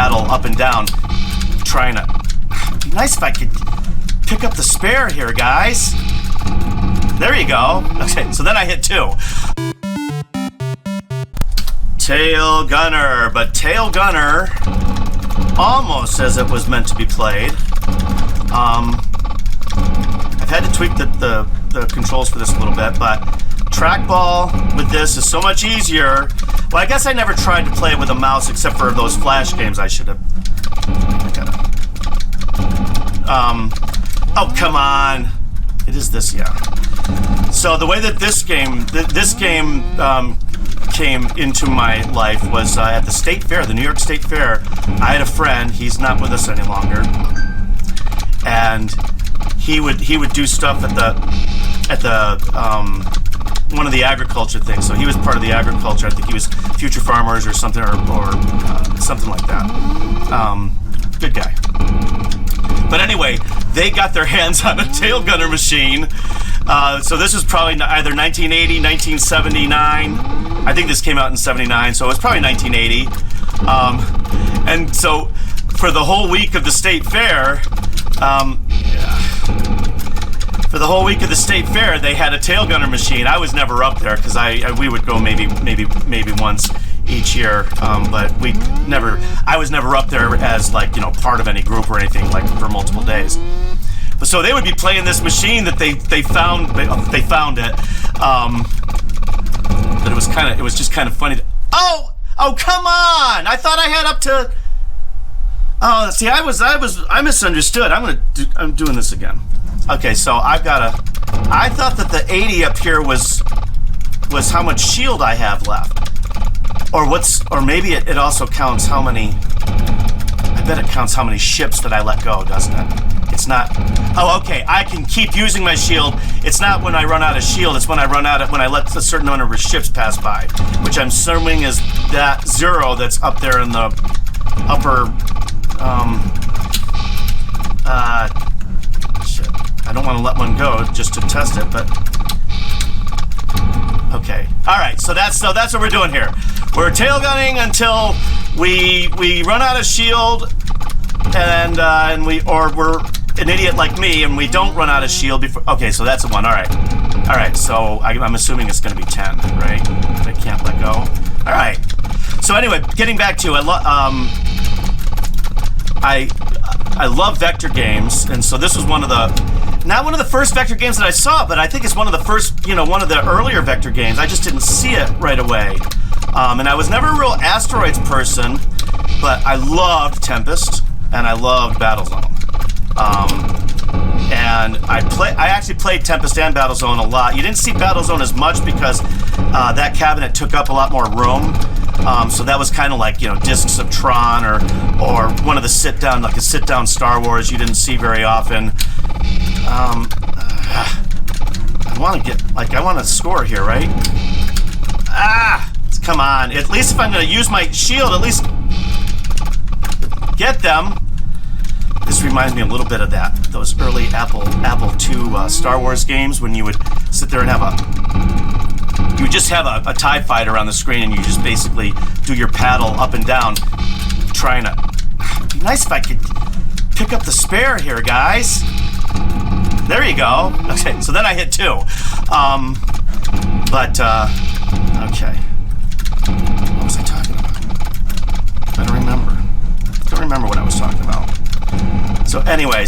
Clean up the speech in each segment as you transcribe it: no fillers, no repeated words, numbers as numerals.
paddle up and down, trying to... It'd be nice if I could pick up the spare here, guys. There you go. Okay, so then I hit 2. Tail Gunner, but Tail Gunner, almost as it was meant to be played. I've had to tweak the controls for this a little bit, but trackball with this is so much easier. Well, I guess I never tried to play it with a mouse except for those Flash games. I should have. Oh, come on. It is this, yeah. So the way that this game came into my life was at the State Fair, the New York State Fair. I had a friend. He's not with us any longer, and he would do stuff at the one of the agriculture things. So he was part of the agriculture. I think he was Future Farmers or something, or something like that. Good guy. But anyway, they got their hands on a Tail Gunner machine. So this was probably either 1980, 1979. I think this came out in 79, so it was probably 1980. And so for the whole week of the State Fair, they had a Tail Gunner machine. I was never up there because we would go maybe once each year, but I was never up there as part of any group or anything for multiple days. But so they would be playing this machine that they found it, but it was just kind of funny. Oh come on! I thought I had up to. Oh, see, I misunderstood. I'm doing this again. Okay, so I thought that the 80 up here was how much shield I have left. Or maybe it also counts how many. I bet it counts how many ships that I let go, doesn't it? It's not. Oh, okay. I can keep using my shield. It's not when I run out of shield. It's when I let a certain number of ships pass by, which I'm assuming is that 0 that's up there in the upper. Shit. I don't want to let one go just to test it, but. Okay. All right. So that's what we're doing here. We're tail gunning until we run out of shield, and we're an idiot like me, and we don't run out of shield before. Okay. So that's a 1. All right. All right. So I'm assuming it's going to be 10, right? I can't let go. All right. So anyway, getting back to I love vector games, and so this was not one of the first vector games that I saw, but I think it's one of the first, one of the earlier vector games. I just didn't see it right away. And I was never a real Asteroids person, but I loved Tempest, and I loved Battlezone. And I actually played Tempest and Battlezone a lot. You didn't see Battlezone as much because that cabinet took up a lot more room. So that was kind of like, Discs of Tron or one of the sit-down Star Wars you didn't see very often. I want to score here, right? Come on. At least if I'm going to use my shield, at least get them. This reminds me a little bit of those early Apple II Star Wars games when you would sit there and you would just have a TIE fighter on the screen and you just basically do your paddle up and down trying to... It'd be nice if I could pick up the spare here, guys. There you go. Okay, so then I hit 2. Okay. What was I talking about? I don't remember what I was talking about. So anyway,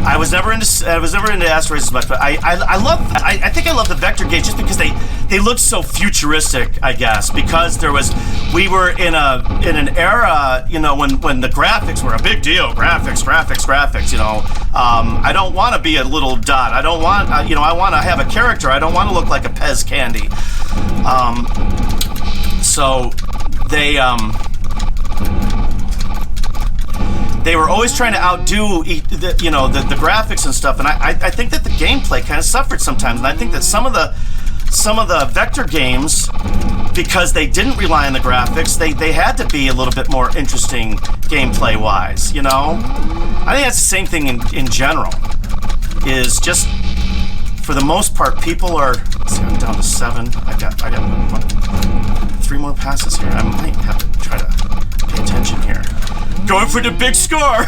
I was never into Asteroids as much, but I think I love the vector games just because they looked so futuristic, I guess, because we were in an era, when the graphics were a big deal. Graphics. I don't want to be a little dot. I don't want, I want to have a character. I don't want to look like a Pez candy. So they were always trying to outdo the graphics and stuff, and I think that the gameplay kind of suffered sometimes, and I think that some of the vector games, because they didn't rely on the graphics, they had to be a little bit more interesting gameplay wise. I think that's the same thing in general. Is just for the most part, people are. Let's see, I'm down to 7. I got 3 more passes here. I might have to try to pay attention here. Going for the big score.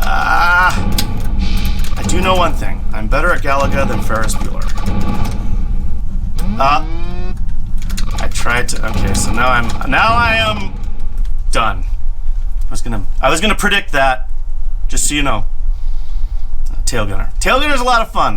I do know one thing. I'm better at Galaga than Ferris Bueller. I tried to. Okay, so now I am done. I was gonna predict that, just so you know. Tail Gunner. Tail Gunner's a lot of fun.